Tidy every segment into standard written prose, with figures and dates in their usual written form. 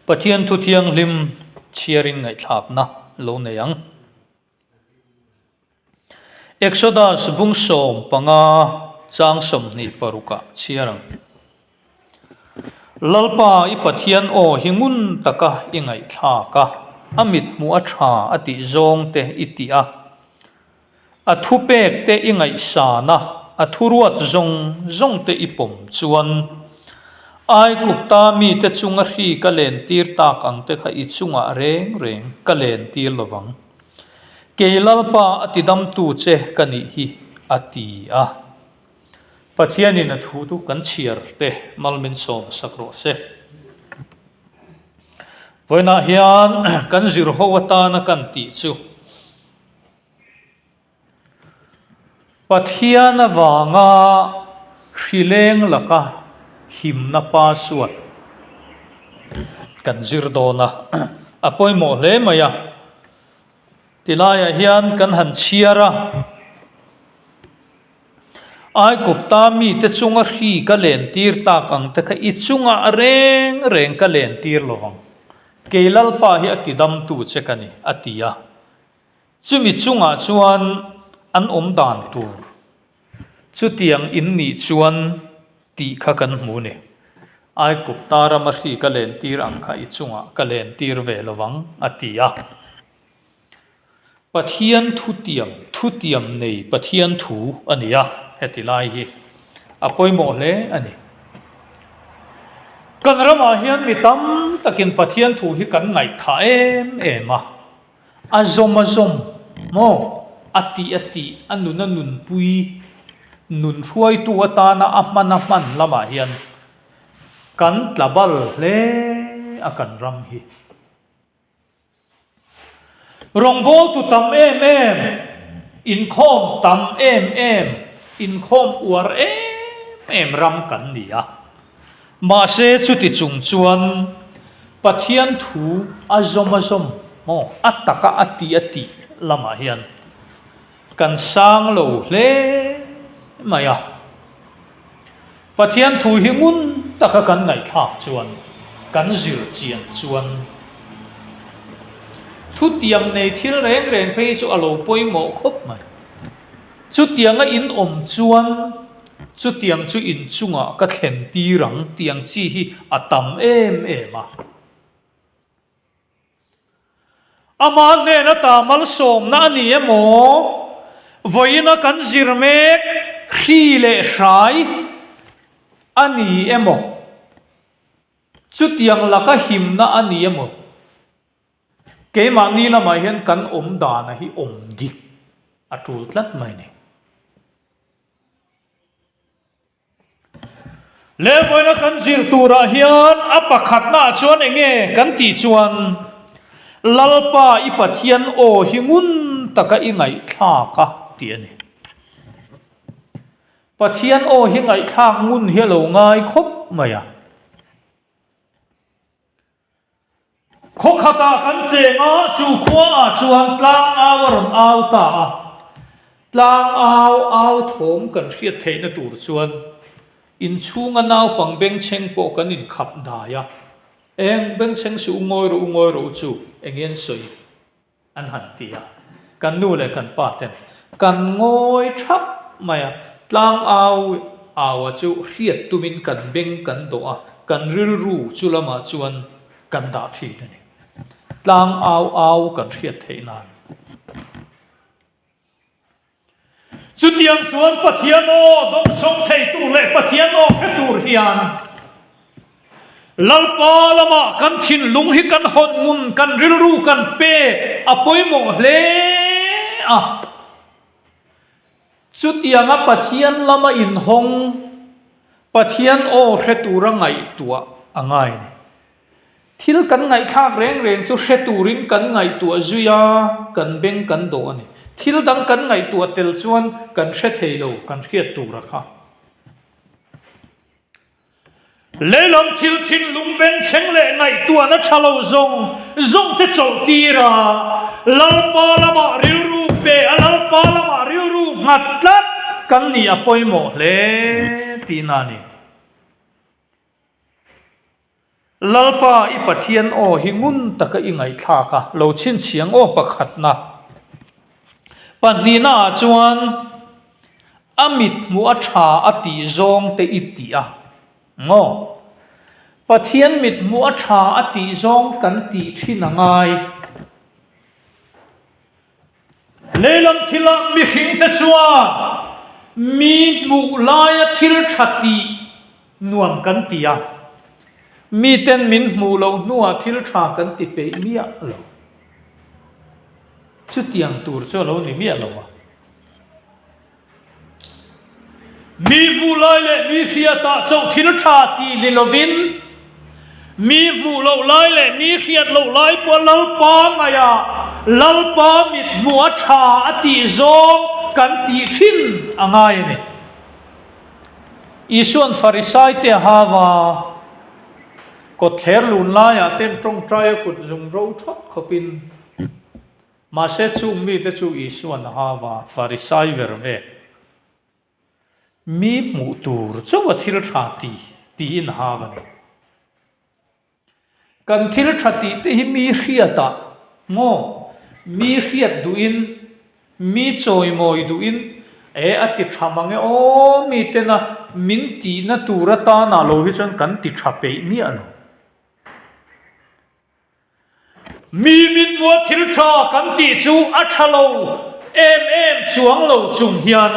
Pathian thu thiang lim chiarin ngai thlap na lo neyang Exodus bung som panga chang som ni paruka chiarang lalpa I pathian o hingun taka ingai thla ka amit mu a tha ati zong te itia a thu pek te ingai sa na a thuruat zong zong te ipom chuan ai kupta mi te chunga hri ka len tir tak ang te kha I chunga reng reng ka len tir lovang keilalpa atidam tu che kani hi ati a pathianin a thu tu kan chiar te malmin som sakro se voina hian kan zir howata na kan ti chu pathian awanga hrileng laka himna pa suat kan zir dona apoi mo hle maya tilaya hian kan han chiara ai kupta mi te chunga hri ka len tir tak ang te kha I chunga reng reng ka len tir lovang keilalpa hi atidam tu che kani atia chumi chunga chuan an om dan tur chu tiang in ni chuan ti kha kan hmu ni ai kupta rama hri ka len tir ang kha I chunga ka len tir ve lovang atia pathian thu tiam nei pathian thu ania hetilai hi apoi mo hle ani kan rama hian mi tam takin pathian thu hi kan ngai tha em a azom mo ati anun pui nun hruai tu ata na man lama hian kan tlabal hle akan ram hi rongbol tu tam em in khom tam em in khom uar em ram kan nia ma se chuti chung chuan pathian thu azom mo ataka ati lama hian kan sang lo hle maya pathian thu hingun taka kan ngai thak chuan kan zir chian chuan thu tiam nei thil reng reng phei chu alo poimo khop mai chu tianga in om chuan chu tiang chu in chunga ka thlen tirang tiang chi hi atam em a aman ne na tamal som na ani emo voina kan zirmek khi le hrai ani emo chu tiang laka him na ani emo keima ni lama hian kan om dana hi om dik atul tlat mai ne le voina kan zir tura hian apakhat na chuan enge kan ti chuan lalpa I pathian o hingun taka ingai thla ka ti ani pathian o hi ngai thak ngun hi lo ngai khop maya khokhata kan chenga chu khwa a chuan tlang awaron auta a tlang au thom kan hriat theina tur chuan in chunga naw pang beng cheng po kan in khap daya eng beng cheng su ungoi ro chu engien soi an han tia kan nu le kan pa ten kan ngoi thap maya tlang awa chu hriat tumin kan beng kan do a kan ril ru chu lama chuan kan da thi ni tlang au kan hriat theina chu tiang chuan pathian o dong song thei tu le pathian o khe tur hian lalpa lama kan thin lung hi kan hon ngun kan ril ru kan pe apoi mo hle a chu tianga pathian lama in hong pathian o khe tura ngai tua angai ni thil kan ngai khak reng chu khe turin kan ngai tua zuya kan beng kan do ani thil dang kan ngai tua tel chuan kan hre thei lo kan hriat tura kha lelam thil thin lung ben cheng le ngai tua na thalo zong te chol tira lalpa lama ril ru pe lalpa lama ril ru ngatlat kan ni apoi mo hle ti na ni lalpa i pathian o hingun taka ingai thaka lo chin chiang o pakhat na panina chuan amit mu a tha ati zong te itia ngo pathian mit mu a tha ati zong kan ti thinangai leilam thila mi hing te chuan mi mu laia thil thati nuam kan tia mi ten min mu lo nuwa thil tha kan ti pe mia lo chu tiang tur cho lo ni mia lo wa mi mu lai le mi khia ta chau thil tha ti li lovin mi mu lo lai le mi khiat lo lai po lal pa maya lal pa mit mu a tha ati zong kan ti thin angai ne isuan farisai te hawa ko thler lun la ya ten trong trai kut jung ro thot khopin ma se chu mi te chu isuan hawa farisai verve mi mu tur chu wa thil tha ti in hawa ne kan thil tha ti te hi mi khiata ngo mi khiat duin mi choi moi duin e ati thamange o mi te na min ti na tura ta na lo hi chon kan ti tha pe mi ano mi min mo thil tha kan ti chu a thalo em chuang lo chung hian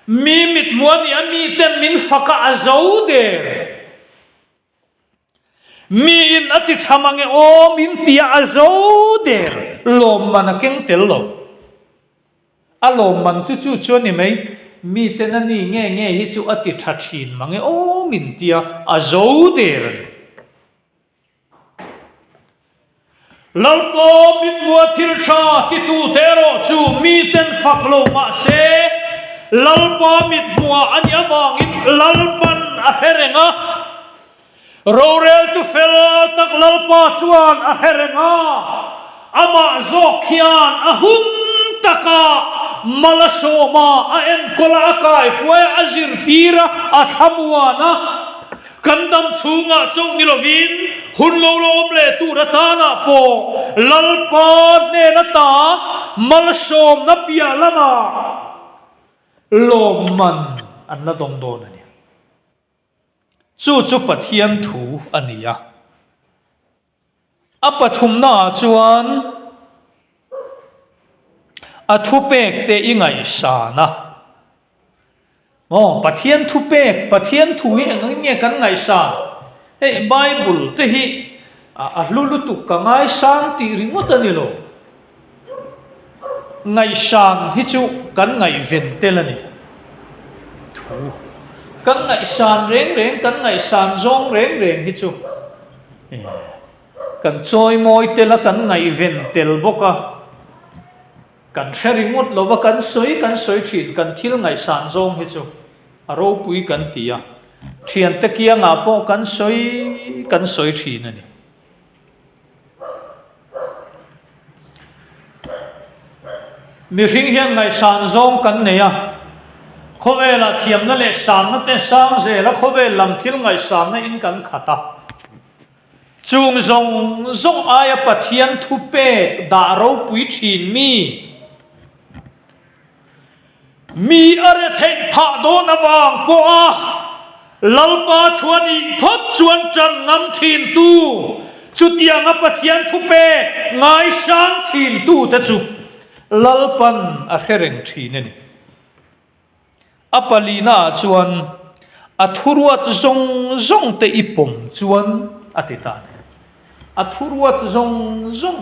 mi mit mo ni ami ten min faka azo de mi in ati thamange o min ti azo de lom mana keng tel lo alom man chu chu chu ni mai mi ten ani nge hi chu ati tha thin mange o min tia azo de lalpo mit mua thil tha ti tu tero chu mi ten fak lo ma se lalpa mit mua ani awangin lalpan a herenga rorel tu fel tak lalpa chuan a herenga ama zokhian a hun taka malasoma a en kola kai pue azir tira a thamuana kandam chunga chong nilovin hun lo lom le tu ratana po lalpa ne na ta malsom na pia lama lom man an la dong don ani chu pathian thu ania a pathum na chuan a thu pek te ingai sana pathian thu pek pathian thu hi nge kan ngai sa hey bible te hi a lulu tu ka ngai sang ti ringot ani lo ngai sang hi chu kan ngai ven tel ani thu kan ngai san reng kan ngai san zong reng hi chu kan choi moi tela kan ngai ven tel boka kan theringot lova kan soi thin kan thil ngai san zong hi chu aro pui kan tia thian te kia nga po kan soi thin ani mi ring hian ngai san zong kan neya khovela thiam na le san na te sang je la khovel lam thil ngai san na in kan khata chung zong aya pathian thu pe da ro pui thin mi are thei pha do na wang po a lalpa thuani thot chuan chan ngam thin tu chutiang a pathian thu pe ngai san thin tu ta chu lalpan a hereng thin ani apalina chuan a thuruat zong te ipom chuan atita a thuruat zong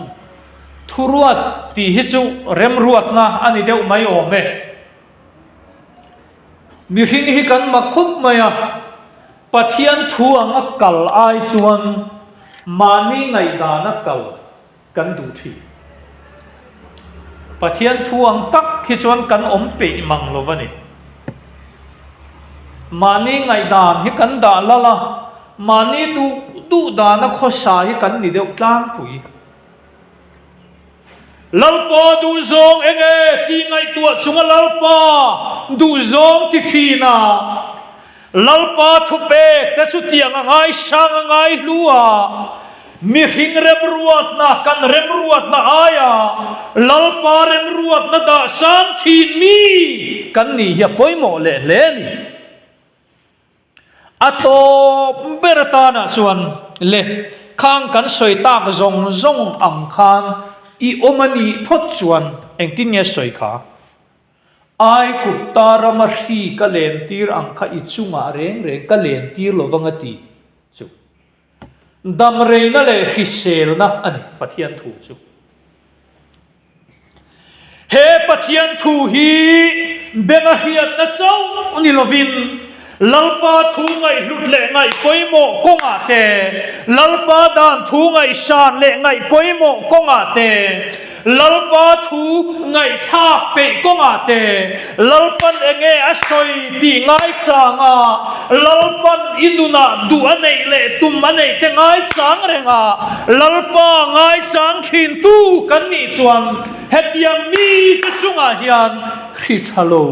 thuruat ti hi chu rem ruat na ani deuh mai ome mi hing hi kan makhup maya pathian thu anga kal ai chuan mani ngai dana kal kan du thi pathian thu ang tak hi chuan kan om pe mang lovani mani ngai dan hi kan da lala mani du dana khosa hi kan ni deuh tlang pui lalpa du zong enge ti ngai tua chunga lalpa du zong ti thina lalpa thu pe te chu tiang angai sang angai lua mi hing rem ruat na kan rem ruat na aya lalpa rem ruat na da sang thin mi kan ni hi poimo le ni ato beratana chuan le khang kan soi tak zong ang khan i omani phot chuan engtin nge soi kha ai kupta ramashi ka len tir ang kha i chunga reng ka len tir lovanga ti chu dam reina le hisel na ani pathian thu chu he pathian thu hi benga hiat na chau ni lovin lalpa thu ngai hlut le ngai poimo konga te lalpa dan thu ngai san le ngai poimo konga te lalpa thu ngai thak pe konga te lalpan enge asoi ti ngai changa lalpan inuna du anei le tum anei te ngai chang renga lalpa ngai chang thin tu kan ni chuan hetiang mi te chunga hian khi thalo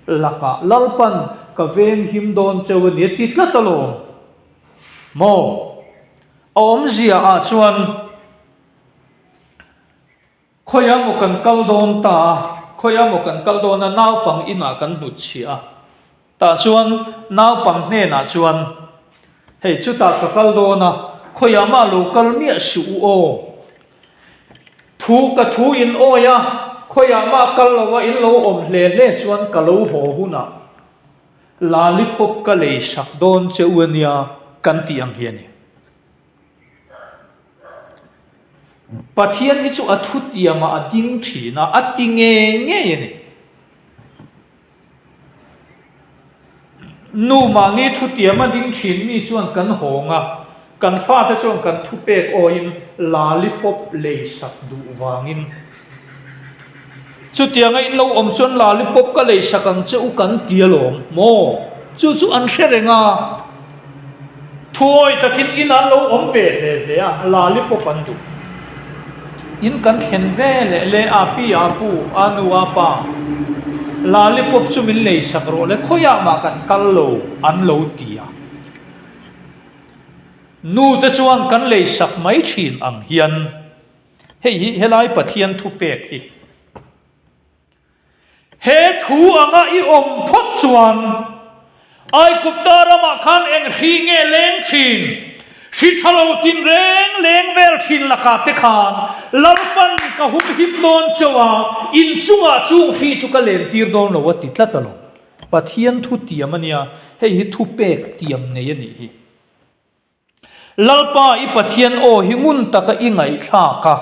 laka lalpan ka ven him don chawani ti tlatalo mo om zia a chuan khoyamo kan kaldon ta khoyamo kan kaldona naw pang ina kan hnu chia ta chuan naw pang hne na chuan hei chuta ka kaldona khoyama local mi su o thu ka thu in oya khoyama kalwa in lo om hle chuan kalo ho huna lalipop ka lei sak don cheuania kan tiang hiani pathian hi chu athu tiama ading thina atinge nge ni nu ma ni thu tiama ding thin mi chuan kan honga kan fa te chuan kan thu pek o in lalipop lei sak du wangin chu tianga in lo om chuan lalipop ka lei sakang cheu kan tialom mo chu an hrerenga thuoi takin in an lo om pe le a lalipop an du in kan khen ve le api apu anu apa lalipop chu min lei sakro le khoya ma kan kallo an lo tia nu te chuan kan lei sak mai thin ang hian hei helai pathian thu pek hi he thu anga i om phot chuan ai kupta rama khan eng hri nge leng thin si thalo tin reng leng vel thin lakha te khan lalpan ka hum hip non chawa in chunga chung hi chu ka len tir don lo wa ti tlatalo pathian thu tiamania hei hi thu pek tiam nei ani hi lalpa i pathian o hingun taka ingai tha ka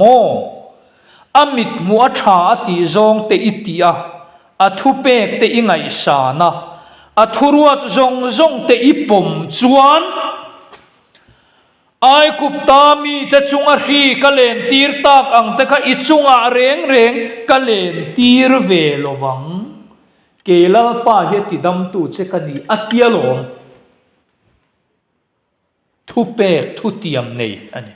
mo amit mu a tha ati zong te itia athu pek te ingai sana athuruat zong te ipom chuan ai kupta mi te chunga hri kalen tir tak ang te kha ichunga reng kalen tir ve lowang kelal pa he ti dam tu che kani atialom thu pek thu tiam nei ani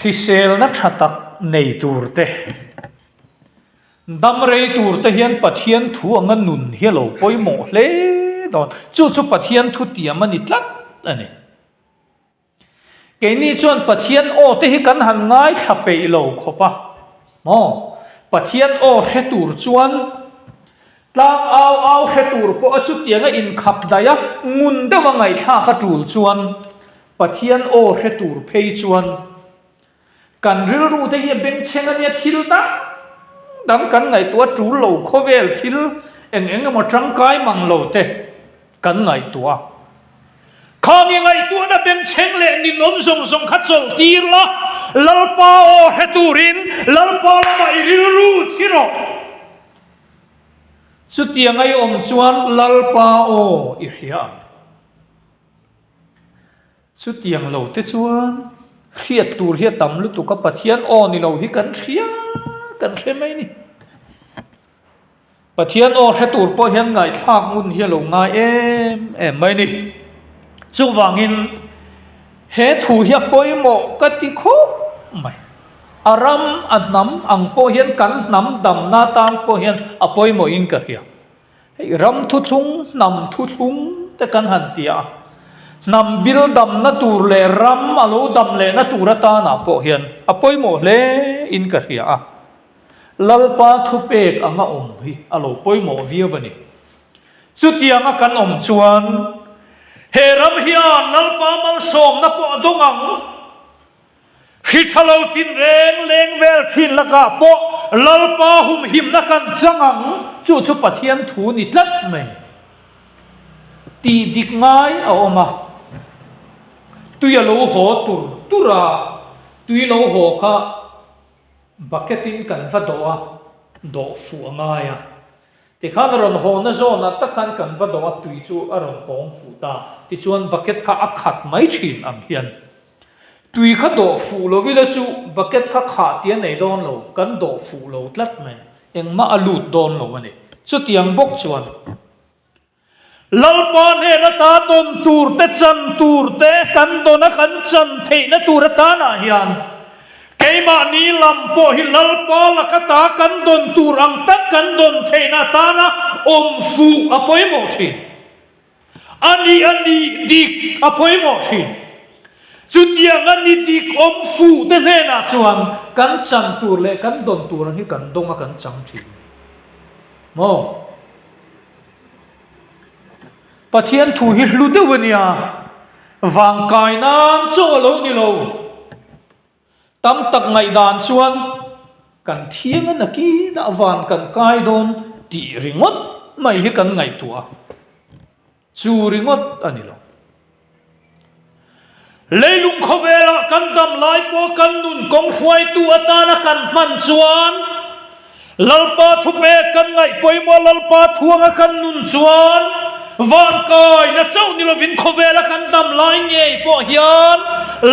hisel na thatak nei turte dam rei turte hian pathian thu anga nun hialo poimo hle don chu pathian thu tiam ani tlat ani ke ni chuan pathian o te hi kan han ngai thapei lo khopa mo pathian o he tur chuan tlang au he tur po achu tianga in khap daya ngun dewa ngai tha kha tul chuan pathian o he tur phei chuan kan ril ru te hi beng chengania thil ta dam kan ngai tua tu lo khovel thil eng mo tangkai mang lo te kan ngai tua khang ngai tua na beng cheng le ni nom zong kha chol tir la lalpa o he turin lalpa la mai ril ru chiro chu tiangai om chuan lalpa o i hria chu tiang lo te chuan hiat tur hiat tam lu tu ka pathian o ni lo hi kan thria kan thre mai ni pathian o he tur po hian ngai thak mun hi lo ngai em mai ni chu wangin he thu hi poimo ka ti kho mai อารัมอันน้ำอังโปเฮียนกันน้ำดำนาตานโปเฮียนอปอยโมอินกะเฮียรำทุทุงน้ำทุทุงแต่กันหันเตียน้ำบิลดำนาตูร์เลรำอโลดำเลนาตูระตานาโปเฮียนอปอยโมเลอินกะเฮียลัลปาทุเปกอ่างอมฮีอโลปอยโมวิวบันนี่สุดยังกันอมชวนเฮรัมฮิอันลัลปามัลสมนาโปดงังฮิตฮัลโลตินเรงเลงเวลทินละกาโปลัลปาหุมหิมนักันจังังจู่จู่ปะเทียนทูนิดลัดไหมตีดิกง่ายเอาออกมาตุยโลโหตุระตุยโลโหค่ะบักเก็ตินกันฟัดโดฟูง่ายที่ข้ารอนโหนโซนัตตะขันกันฟัดตุยจู่อารอนโหงฟูตาที่ชวนบักเก็ตข้าอักขัดไม่ชินอังเฮียนตุยข้าโดฟูโลวิลจู่บักเก็ตข้าขาดเตียนในโดนโลกันโดฟูโลตัดไหมยังมาอลูดโดนโลวันนี้สุดยังบกชวนลัลปานเฮนตาตนตูร์เตจันตูร์เตกันโดนกันจันเทนตูร์ตานาฮิยันเกมานีลัมโปฮิลัลปาลกตากันโดนตูรังตักกันโดนเทนตานาอมฟูอปอยโมชินอันนี้ดิกอปอยโมชินจุดยังอันนี้ดิกอมฟูเตเฮนาชวนกันจันตูร์เลกันโดนตูรังฮิกันโดงกันจังชินโมปะเทียนถูหิลุดวันนี้วางกายนั้นโจโลนี่โลตำตักไงดานชวนกันเทียงนักกีดาวานกันกายโดนตีริงดไม่ให้กันไงตัวจูริงดอันนี้โลเลยลุงเขาเวลากันดำลายพวกกันนุนกองไฟตัวตานักันมันชวนลัลปาทุเปกันไงปอยมาลัลปาทวงกันนุนชวนวันกายนักเจ้านี่เราวินขเวลกันดำลายเงี้ยพอเฮียน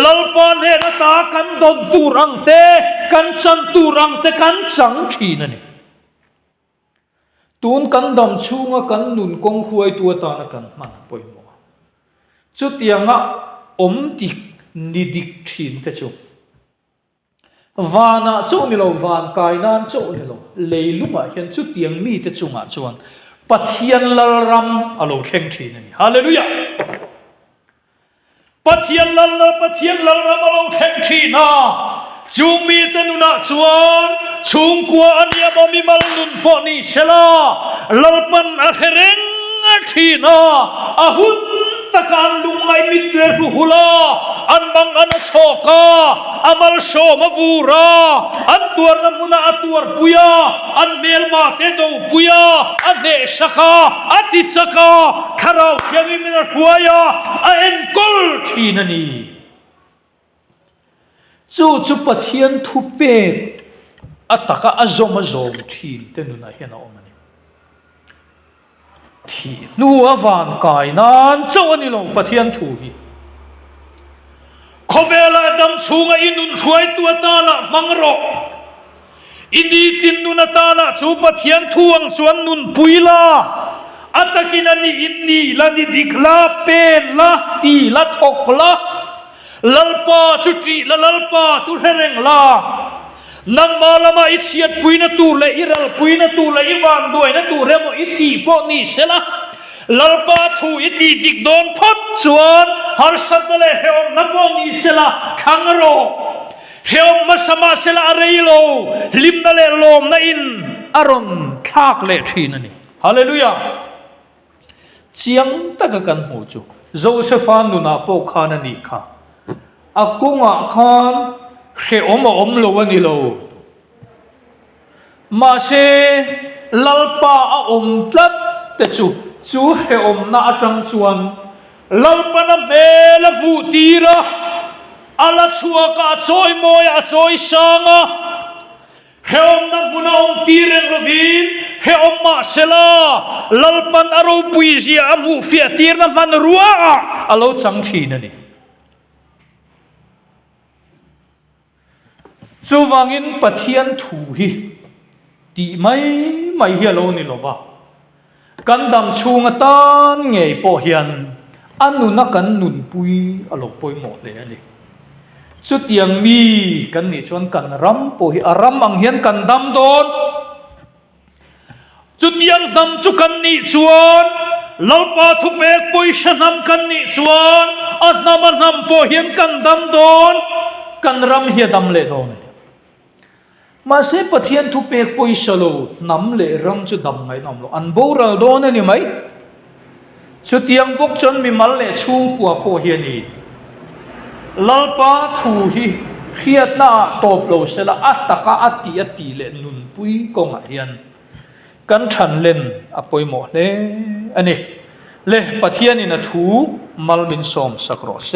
ลัลปานเฮนตากันดนตูรังเตกันจันตูรังเตกันสังขีนั่นนี่ตูนกันดำชูงกันนุนกงหวยตัวตานักันมันปอยมัวจุดยังอ่ะอมติกนิดิกขีนเตจูวานะเจ้านี่เราวานกายนั้นเจ้านี่เราเลยลุงอ่ะเห็นจุดยังมีเตจูงอ่ะชวนปะเทียนละรำอโลเข่งทีนี่ฮาเลลูยาปะเทียนละรำอโลเข่งทีน่ะจุงมีเตนุนะชวนชุงกัวอันยาบมีมัลนุนปอนี่เชลาลลปันอะเฮเรงทีน่ะอาหุนตะการลุงไงมิตรรุหุลาอันบังอันโชกาอามัลโชมาบูราอันตัวน้ำมุนาตัวปุยาอันเมลมาเตโดปุยาอันเดชกาอันติสกาคาราวเยมิมินาหัวยาอันกอลทีนันีจู่จู่ปะเทียนทุเปตอัตตะกะอจอมทีเตนุนาเฮนาอมันที่นัววานกายนั้นเจ้าอันนี้ลงปะเทียนถูฮีขเวลาดำชูงอินุนช่วยตัวตาละมังรออินดีตินนุนตาละชูปะเทียนทวงชวนนุนปุยลาอัตกินันนี่อินนีละนิดิกลาเป็นละตีละทกละลัลปาชุติละลัลปาตุเฮเรงละนังมาลามาอิเชียดปุยนตูเลอิรัลปุยนตูเลอิวานด้วยนตูเรโมอิตีปอนี่เสละลัลปาทูอิตีดิกโดนพัดชวนฮาร์สัตเลเฮอมนัปอนี่เสละขังโรเฮอมมาสมาเสละอะไรโลลิมนาเลโลมนาอินอารอนทักเลทีนันนี่ฮาเลลูยาเชียงตะกันหูจูโจเซฟานุนาโปคานันนี่ค่ะอากุงอาคานเฮอมโลวันนี่โลมาเชลัลปาอมตัดแต่จูเฮอมนาจังชวนลัลปานาเมลฟูตีระอาลาชัวกาจอยมอยอาจอยสังะเฮอมนาบุนาตีเรงลวินเฮอมมาเซลาลัลปันอารูปุยซีอามูฟิอาตีร์นามันรัวอาโลจังทีนั่นนี่จูวังอินปะเทียนถูฮีตีไม่เฮียโลนี่หรอวะกันดำชูงตันเงยปอเฮียนอันนุนักกันนุนปุยอโลปอยหมดเลยอันนี้ ชุดยังมีกันนี่ชวนกันรำปุยอารำอังเฮียนกันดำโดนจุดยังดำจุกันนี่ชวนลลปาทุเปกปุยชนำกันนี่ชวนอัตนามนำปุยเฮียนกันดำโดนกันรำเฮียดำเละโดนมาเสพเทียนทุเปกปุยสโลน้ำเละรำจุดดำไงน้ำโลอันโบราณโดนนี่ไหมชุดยังพวกชนมีมัลเละชูกว่าปุยเฮียนี่ลลปาทูฮีเขียดหน้าตบโลเสละอัตตะกะอัตติเล่นนุนปุยกงเฮียนกันฉันเล่นอปอยหมดเลยอันนี้เลยปะเทียนนี่นะทูมัลบินสอมสักรอเซ